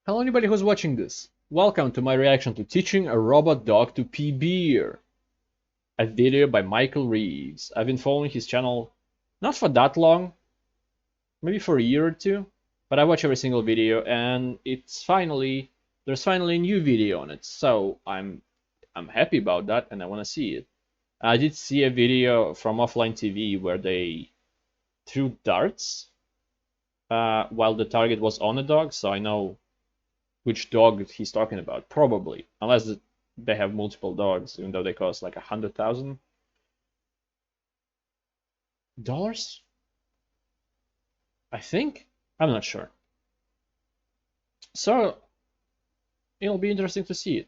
Hello anybody who's watching this. Welcome to my reaction to Teaching a Robot Dog to Pee Beer, a video by Michael Reeves. I've been following his channel not for that long, maybe for a year or two, but I watch every single video and there's finally a new video on it, so I'm happy about that and I want to see it. I did see a video from Offline TV where they threw darts while the target was on a dog, so I know which dog he's talking about, probably, unless they have multiple dogs, even though they cost like $100,000, I think. I'm not sure. So it'll be interesting to see it.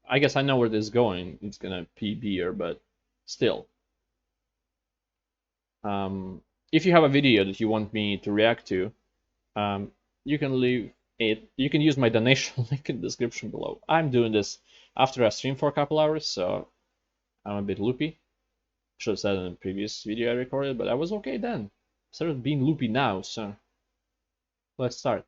I guess I know where this is going. It's gonna be beer, but still. If you have a video that you want me to react to, you can leave it. You can use my donation link in the description below. I'm doing this after I stream for a couple hours, so I'm a bit loopy. Should have said in the previous video I recorded, but I was okay then. Instead of being loopy now, so let's start.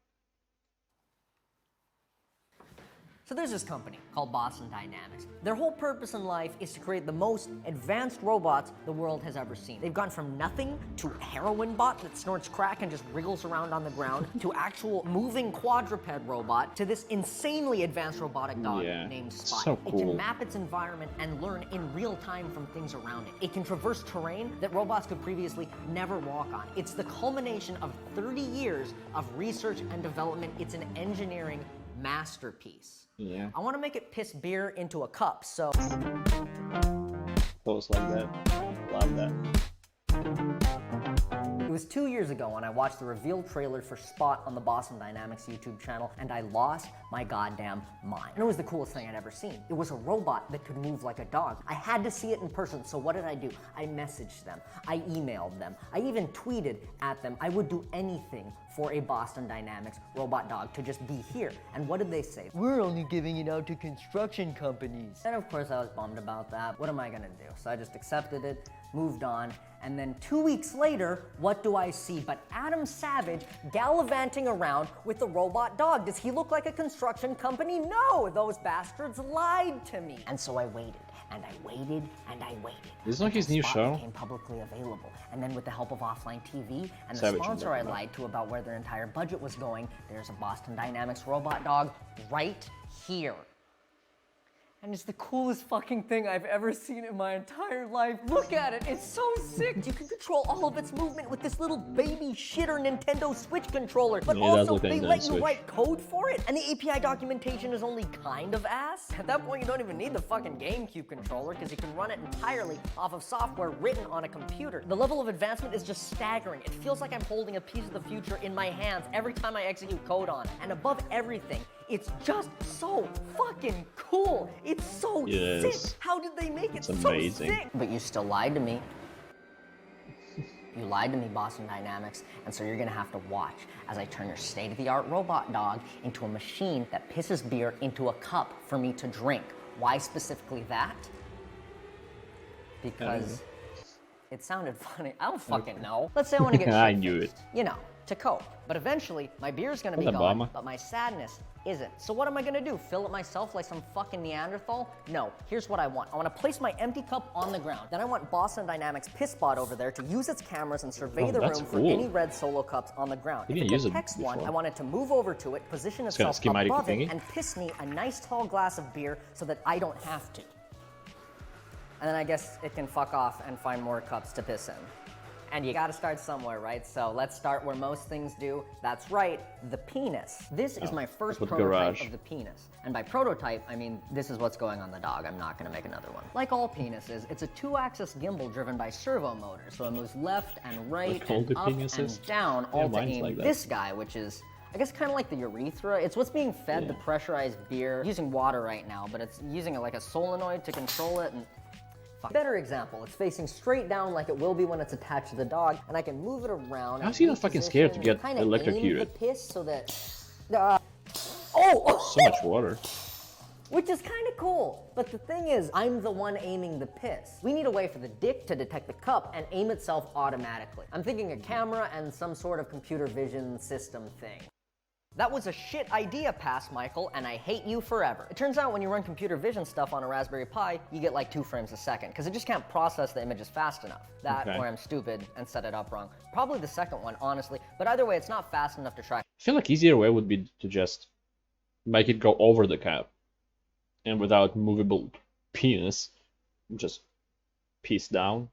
So there's this company called Boston Dynamics. Their whole purpose in life is to create the most advanced robots the world has ever seen. They've gone from nothing to a heroin bot that snorts crack and just wriggles around on the ground to actual moving quadruped robot to this insanely advanced robotic dog named Spot. So cool. It can map its environment and learn in real time from things around it. It can traverse terrain that robots could previously never walk on. It's the culmination of 30 years of research and development. It's an engineering masterpiece. Yeah. I want to make it piss beer into a cup, so... Close like that. Love that. It was 2 years ago when I watched the reveal trailer for Spot on the Boston Dynamics YouTube channel, and I lost my goddamn mind. And it was the coolest thing I'd ever seen. It was a robot that could move like a dog. I had to see it in person, so what did I do? I messaged them. I emailed them. I even tweeted at them. I would do anything for a Boston Dynamics robot dog to just be here. And what did they say? We're only giving it out to construction companies. And of course I was bummed about that. What am I gonna do? So I just accepted it, moved on, and then 2 weeks later, what do I see but Adam Savage gallivanting around with a robot dog? Does he look like a construction company? No, those bastards lied to me. And so I waited, and I waited, and I waited. This is not his new Spot show. became publicly available. And then with the help of Offline TV and the Savage sponsor I lied to about where their entire budget was going, there's a Boston Dynamics robot dog right here. And it's the coolest fucking thing I've ever seen in my entire life. Look at it, it's so sick. You can control all of its movement with this little baby shitter Nintendo Switch controller. But Yeah, it does also, look like they Nintendo let you Switch. write code for it, and the API documentation is only kind of ass. At that point, you don't even need the fucking GameCube controller, because you can run it entirely off of software written on a computer. The level of advancement is just staggering. It feels like I'm holding a piece of the future in my hands every time I execute code on it. And above everything, it's just so fucking cool. It's so sick. How did they make it so sick? But you still lied to me. You lied to me, Boston Dynamics, and so you're gonna have to watch as I turn your state-of-the-art robot dog into a machine that pisses beer into a cup for me to drink. Why specifically that? Because it sounded funny. I don't fucking know. Let's say I want to get I knew it. You know, to cope. But eventually, my beer's gonna be gone, but my sadness isn't. So what am I gonna do? Fill it myself like some fucking Neanderthal? No, here's what I want. I wanna place my empty cup on the ground. Then I want Boston Dynamics Pissbot over there to use its cameras and survey the room for any red solo cups on the ground. If it detects one, I want it to move over to it, position itself above it, and piss me a nice tall glass of beer so that I don't have to. And then I guess it can fuck off and find more cups to piss in. And you gotta start somewhere, right? So let's start where most things do. That's right, the penis. This is my first prototype of the penis. And by prototype, I mean this is what's going on the dog. I'm not gonna make another one. Like all penises, it's a 2-axis gimbal driven by servo motors. So it moves left and right and up and down, all to aim this guy, which is I guess kind of like the urethra. It's what's being fed the pressurized beer. I'm using water right now, but it's using it like a solenoid to control it. And better example, it's facing straight down like it will be when it's attached to the dog, and I can move it around. How's he not fucking scared to get electrocuted? The piss so that, so much water. Which is kind of cool, but the thing is, I'm the one aiming the piss. We need a way for the dick to detect the cup and aim itself automatically. I'm thinking a camera and some sort of computer vision system thing. That was a shit idea, Pass Michael, and I hate you forever. It turns out when you run computer vision stuff on a Raspberry Pi, you get like 2 frames a second, because it just can't process the images fast enough. That, or I'm stupid and set it up wrong. Probably the second one, honestly, but either way, it's not fast enough to track. I feel like easier way would be to just make it go over the cap, and without movable penis, just piece down.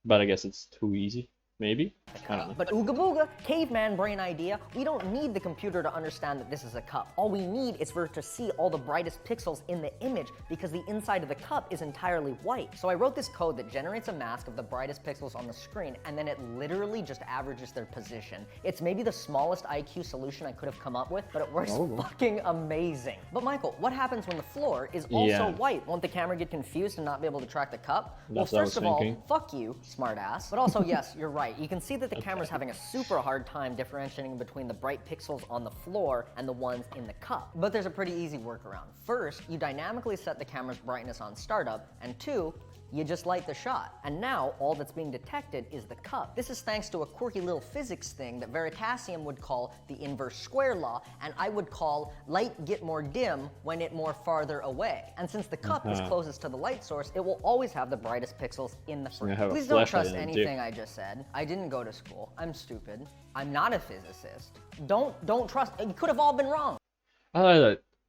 But I guess it's too easy. Maybe? I don't know. But ooga booga, caveman brain idea, we don't need the computer to understand that this is a cup. All we need is for it to see all the brightest pixels in the image because the inside of the cup is entirely white. So I wrote this code that generates a mask of the brightest pixels on the screen, and then it literally just averages their position. It's maybe the smallest IQ solution I could have come up with, but it works fucking amazing. But Michael, what happens when the floor is also white? Won't the camera get confused and not be able to track the cup? That's well, first of all, fuck you, smartass. But also, yes, you're right. You can see that the camera's having a super hard time differentiating between the bright pixels on the floor and the ones in the cup. But there's a pretty easy workaround. First, you dynamically set the camera's brightness on startup, and 2, you just light the shot. And now, all that's being detected is the cup. This is thanks to a quirky little physics thing that Veritasium would call the inverse square law, and I would call light get more dim when it more farther away. And since the cup is closest to the light source, it will always have the brightest pixels in the frame. Please don't trust anything I just said. I didn't go to school. I'm stupid. I'm not a physicist. Don't trust, it could have all been wrong.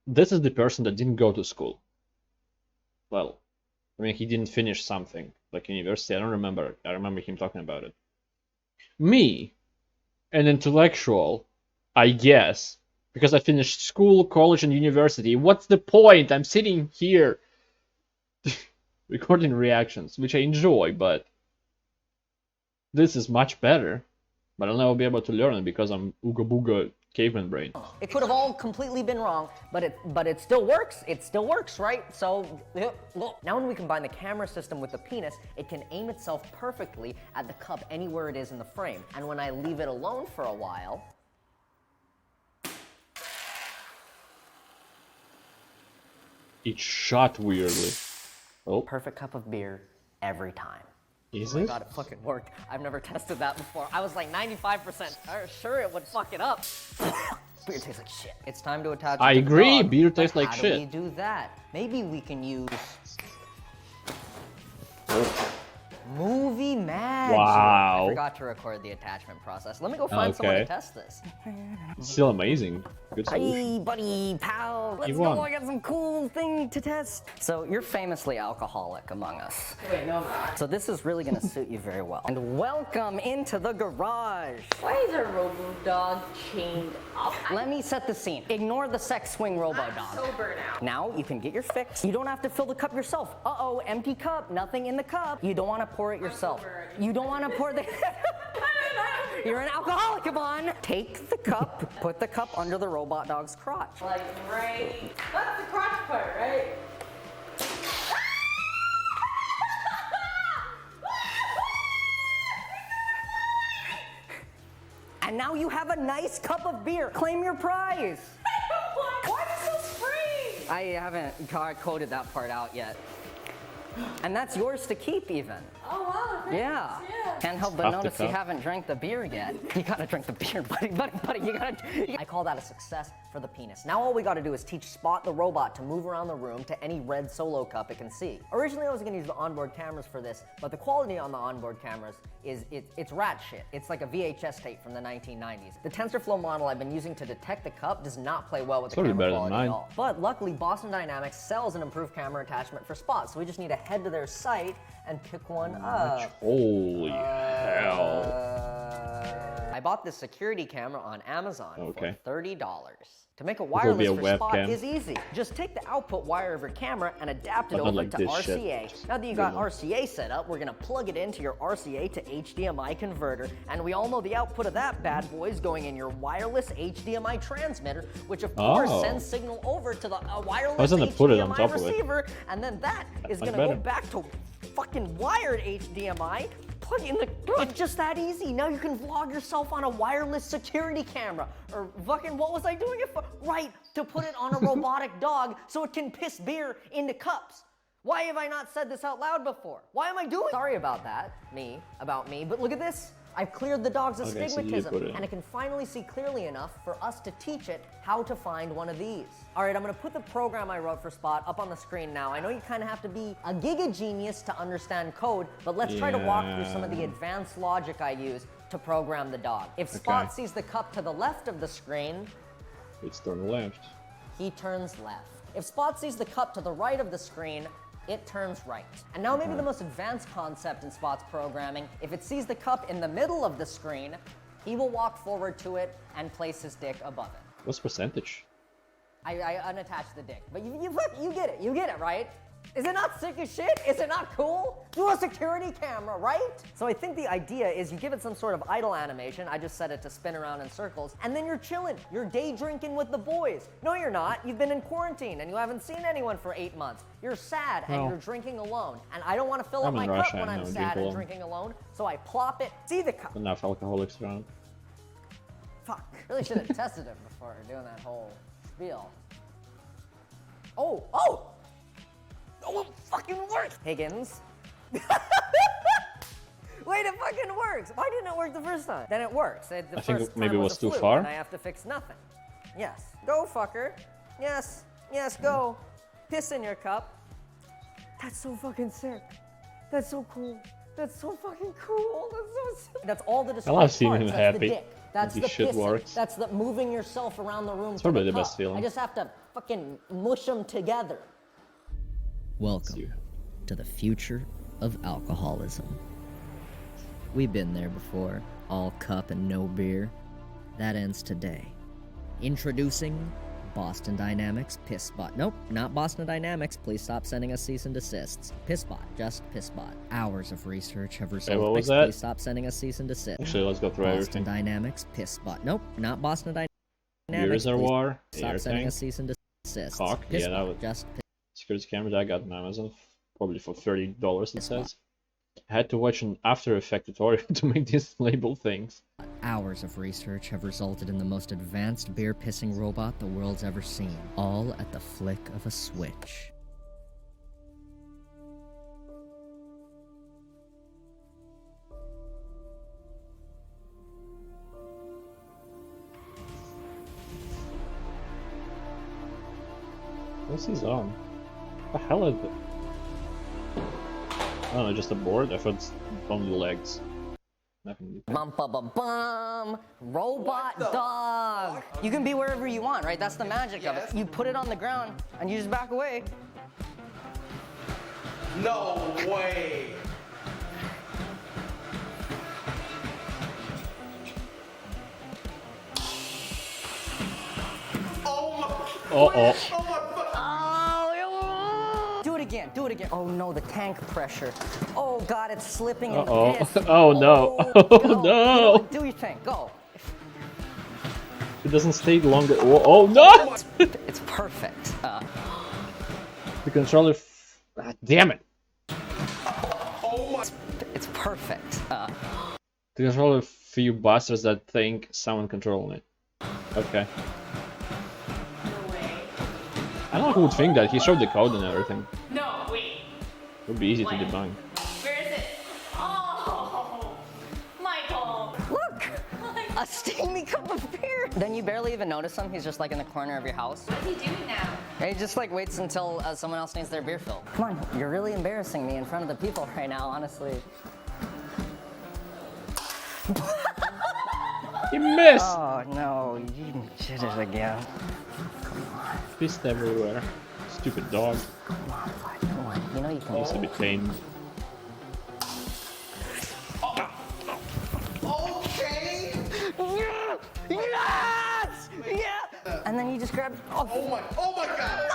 This is the person that didn't go to school. Well, I mean, he didn't finish something, like university, I don't remember. I remember him talking about it. Me, an intellectual, I guess, because I finished school, college, and university. What's the point? I'm sitting here recording reactions, which I enjoy, but this is much better. But I'll never be able to learn it because I'm ooga booga caveman brain. It could have all completely been wrong, but it still works. It still works, right? So, look. Now when we combine the camera system with the penis, it can aim itself perfectly at the cup anywhere it is in the frame. And when I leave it alone for a while, it shot weirdly. Oh. Perfect cup of beer every time. Is it? Oh my god, it fucking worked. I've never tested that before. I was like 95% sure it would fuck it up. Beer tastes like shit. It's time to attach it I to agree, the dog. beer tastes like How shit. do we do that? Maybe we can use movie magic. Wow. I forgot to record the attachment process. Let me go find someone to test this. It's still amazing. Good solution. Hey, buddy, pal. Let's go. I got some cool thing to test. So you're famously alcoholic among us. Wait, no, I'm not. So this is really going to suit you very well. And welcome into the garage. Why is a robo dog chained up? Let me set the scene. Ignore the sex swing robo dog. I'm sober now. Now you can get your fix. You don't have to fill the cup yourself. Uh-oh, empty cup, nothing in the cup. You don't want to pour it yourself. You don't want to pour the... You're an alcoholic, Yvonne. Take the cup, put the cup under the robot dog's crotch. Like right, that's the crotch part, right? And now you have a nice cup of beer. Claim your prize. Why is this free? I haven't coded that part out yet. And that's yours to keep even. Oh wow, thanks. Yeah. Can't help but notice you haven't drank the beer yet. You gotta drink the beer, buddy, you gotta... I call that a success for the penis. Now all we gotta do is teach Spot the robot to move around the room to any red solo cup it can see. Originally I was gonna use the onboard cameras for this, but the quality on the onboard cameras is, it's rat shit. It's like a VHS tape from the 1990s. The TensorFlow model I've been using to detect the cup does not play well with the camera quality at all. But luckily Boston Dynamics sells an improved camera attachment for Spot, so we just need to head to their site and pick one up. Holy hell. I bought this security camera on Amazon for $30. To make a This will be wireless a for Spot webcam. is easy. Just take the output wire of your camera and adapt it But not over like to this RCA. shit. Now that you got RCA set up, we're gonna plug it into your RCA to HDMI converter, and we all know the output of that bad boy is going in your wireless HDMI transmitter, which of course sends signal over to the wireless HDMI receiver, and then that is gonna go back to fucking wired HDMI. Plug in the... It's just that easy. Now you can vlog yourself on a wireless security camera. Or fucking, what was I doing it for? Right, to put it on a robotic dog so it can piss beer into cups. Why have I not said this out loud before? Why am I doing... Sorry about that, about me, but look at this. I've cleared the dog's Okay, so you astigmatism, put it in. and it can finally see clearly enough for us to teach it how to find one of these. All right, I'm gonna put the program I wrote for Spot up on the screen now. I know you kind of have to be a giga genius to understand code, but let's try to walk through some of the advanced logic I use to program the dog. If Spot sees the cup to the left of the screen, it's turned left. He turns left. If Spot sees the cup to the right of the screen, it turns right. And now maybe the most advanced concept in Spot's programming, if it sees the cup in the middle of the screen, he will walk forward to it and place his dick above it. What's percentage? I unattached the dick, but you get it, right? Is it not sick as shit? Is it not cool? Do a security camera, right? So I think the idea is you give it some sort of idle animation. I just set it to spin around in circles, and then you're chilling. You're day drinking with the boys. No, you're not. You've been in quarantine and you haven't seen anyone for 8 months. You're sad and you're drinking alone. And I don't want to fill up my cup when I'm sad and drinking alone, so I plop it. See the cup. Enough alcoholics around. Fuck. Really should have tested it before doing that whole spiel. Oh! Oh, it fucking works! Higgins. Wait, it fucking works! Why didn't it work the first time? Then it works. I think maybe it was too far. And I have to fix nothing. Yes. Go, fucker. Yes. Yes, go. Piss in your cup. That's so fucking sick. That's so cool. That's so fucking cool. That's so sick. That's all the described I love seeing him parts. happy. That's the dick. That's the shit pissing. Works. That's the moving yourself around the room. It's probably the the best cup. feeling. I just have to fucking mush them together. Welcome to the future of alcoholism. We've been there before, all cup and no beer. That ends today. Introducing Boston Dynamics PissBot. Nope, not Boston Dynamics. Please stop sending us cease and desists. PissBot, just PissBot. Hours of research have resulted. What was that? Please stop sending us cease and desist. Actually, let's go through Boston everything. Dynamics PissBot. Nope, not Boston Dynamics. Beer reservoir, Stop air sending tank, us cease and desist. cock. Yeah, that was just security cameras I got on Amazon, probably for $30. It says. I had to watch an After Effects tutorial to make these label things. Hours of research have resulted in the most advanced beer-pissing robot the world's ever seen, all at the flick of a switch. What's these on? What the hell is it? I don't know, just a board? I thought it's only the legs. Nothing. Bum ba ba bum! Robot dog! You can be wherever you want, right? That's the magic of it. You put it on the ground and you just back away. No way! Oh my! Oh, oh. Oh my! Do it again, do it again. Oh no, the tank pressure. Oh god, it's slipping in Uh-oh. piss. Oh no. Oh, Oh go. no. You know what? Do your thing, go. It doesn't stay longer. Oh, oh no! It's perfect. The controller. Damn it! Oh my! It's perfect. The controller for you bastards that think someone controlling it. Okay. I don't know who would think that. He showed the code and everything. No, wait. It would be easy to debunk. Where is it? Oh, Michael. Look! A steamy cup of beer! Then you barely even notice him. He's just like in the corner of your house. What's he doing now? He just like waits until someone else needs their beer filled. Come on, you're really embarrassing me in front of the people right now, honestly. He missed! Oh no, you did it again. Pissed everywhere. Stupid dog. Come on, bud, come on. You know you can. He's a bit pain. Okay! Yes! Yeah! And then you just grab. Oh my! Oh my God!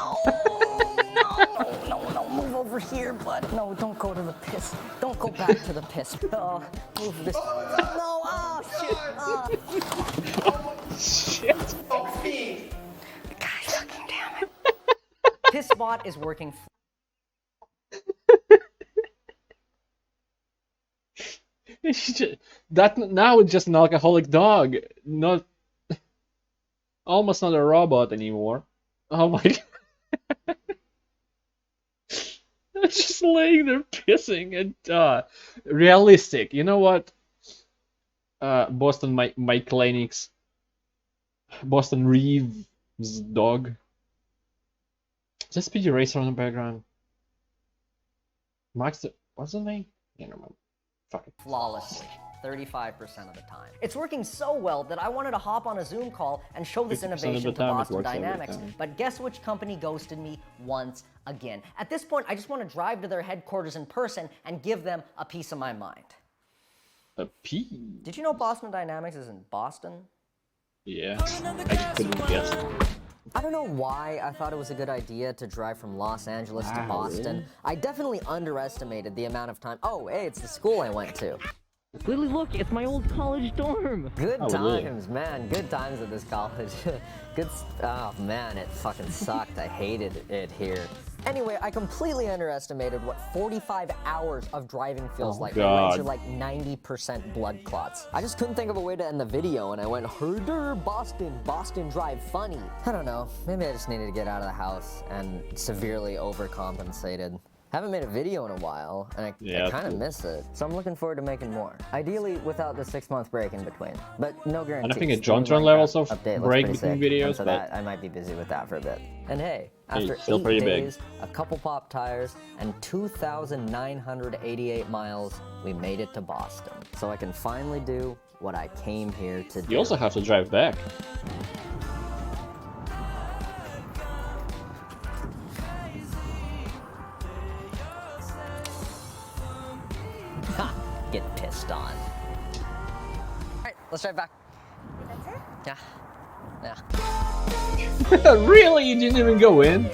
No, move over here, bud. No, don't go to the piss. Don't go back to the piss. Oh, move this. No, oh, shit. Shit! Oh, fiend! God fucking damn it. PissBot is working. That now it's just an alcoholic dog, not almost not a robot anymore. Oh my god. It's just laying there pissing and realistic. You know what? Boston Mike Lennox, Boston Reeves dog. Is that Speedy Racer on the background? Max, what's the name? I can't remember. Fuck it. Flawlessly. 35% of the time. It's working so well that I wanted to hop on a Zoom call and show this 50% of the innovation to time it Boston works every Dynamics, time. but guess which company ghosted me once again? At this point, I just want to drive to their headquarters in person and give them a piece of my mind. A P? Did you know Boston Dynamics is in Boston? Yeah, I couldn't guess. I don't know why I thought it was a good idea to drive from Los Angeles to Wow, Boston. really? I definitely underestimated the amount of time. Oh, hey, it's the school I went to. Lily, look, it's my old college dorm. Good Oh, really? times, man. Good times at this college. Oh, man, it fucking sucked. I hated it here. Anyway, I completely underestimated what 45 hours of driving feels like. My legs God. are like 90% blood clots. I just couldn't think of a way to end the video, and I went, herder, Boston drive funny. I don't know. Maybe I just needed to get out of the house and severely overcompensated. Haven't made a video in a while, and I kind of miss it. So I'm looking forward to making more. Ideally, without the 6-month break in between. But no guarantees. I don't think it New Jontron Minecraft levels of update looks break pretty between sick, videos, and so but- that I might be busy with that for a bit. And hey, after still 8 pretty big. days, a couple pop tires, and 2,988 miles, we made it to Boston. So I can finally do what I came here to do. You also have to drive back. Ha! Get pissed on. Alright, let's drive back. Yeah. Yeah. Really? You didn't even go in?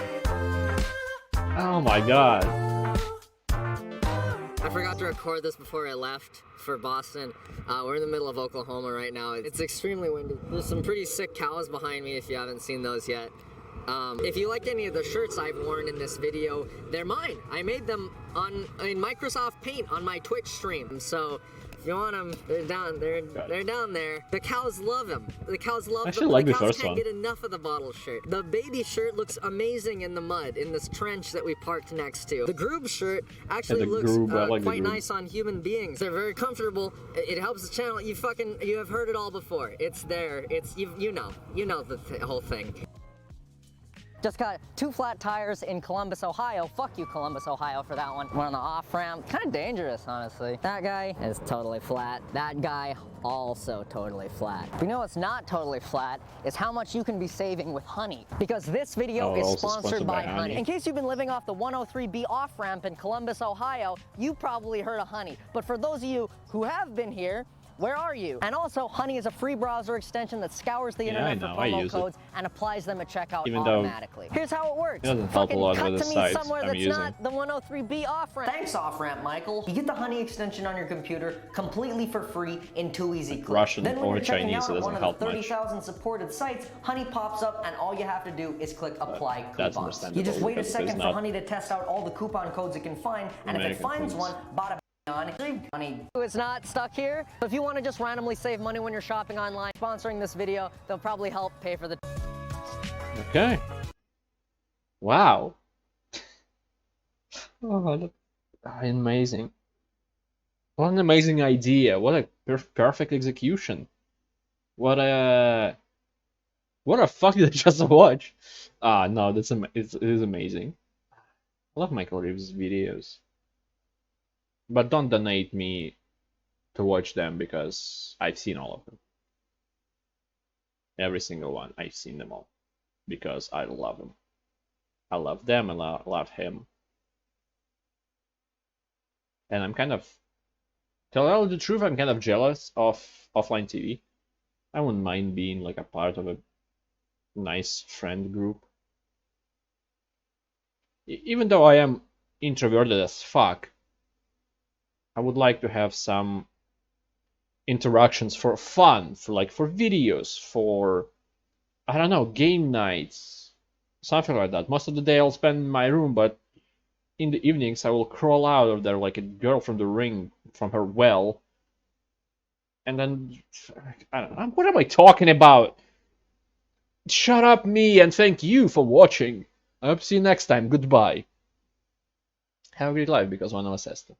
Oh my god. I forgot to record this before I left for Boston. We're in the middle of Oklahoma right now. It's extremely windy. There's some pretty sick cows behind me if you haven't seen those yet. If you like any of the shirts I've worn in this video, they're mine. I made them in Microsoft Paint on my Twitch stream. So if you want them, they're down there. The cows love them. The cows love I them. actually like The the cows first can't one. get enough of the bottle shirt. The baby shirt looks amazing in the mud in this trench that we parked next to. The Groob shirt actually Yeah, the looks Groob, I like the quite Groob. nice on human beings. They're very comfortable. It helps the channel. You have heard it all before. It's there. You know the whole thing. Just got 2 flat tires in Columbus, Ohio. Fuck you, Columbus, Ohio, for that one. Went on the off-ramp. Kind of dangerous, honestly. That guy is totally flat. That guy also totally flat. But you know what's not totally flat is how much you can be saving with honey. Because this video is also sponsored by honey. In case you've been living off the 103B off-ramp in Columbus, Ohio, you probably heard of honey. But for those of you who have been here, where are you? And also, Honey is a free browser extension that scours the internet for I promo use it. codes and applies them at checkout Even though automatically. Here's how it works. it doesn't help a lot cut with to the me sites somewhere I'm that's using. not the 103B off-ramp. Thanks, off-ramp, Michael. You get the Honey extension on your computer completely for free in 2 easy clicks. Russian then when or you're checking Chinese, out it at one doesn't of help the much. 30,000 supported sites, Honey pops up, and all you have to do is click Apply That's Coupons. understandable, You just wait a because second there's for not Honey to test out all the coupon codes it can find, and if it American finds things. one, bada on honey. It's not stuck here. If you want to just randomly save money when you're shopping online, sponsoring this video, they'll probably help pay for the. Okay. Wow. Oh, look. Amazing. What an amazing idea. What a perfect execution. What a fuck did I just watch? Ah, no, it is amazing. I love Michael Reeves' videos. But don't donate me to watch them because I've seen all of them. Every single one. I've seen them all. Because I love them. I love them and I love him. And I'm kind of, to tell you the truth, I'm kind of jealous of offline TV. I wouldn't mind being like a part of a nice friend group. Even though I am introverted as fuck, I would like to have some interactions for fun, for videos, for, I don't know, game nights, something like that. Most of the day I'll spend in my room, but in the evenings I will crawl out of there like a girl from the ring, from her well. And then, I don't know, what am I talking about? Shut up, me, and thank you for watching. I hope to see you next time. Goodbye. Have a great life, because one of us has to.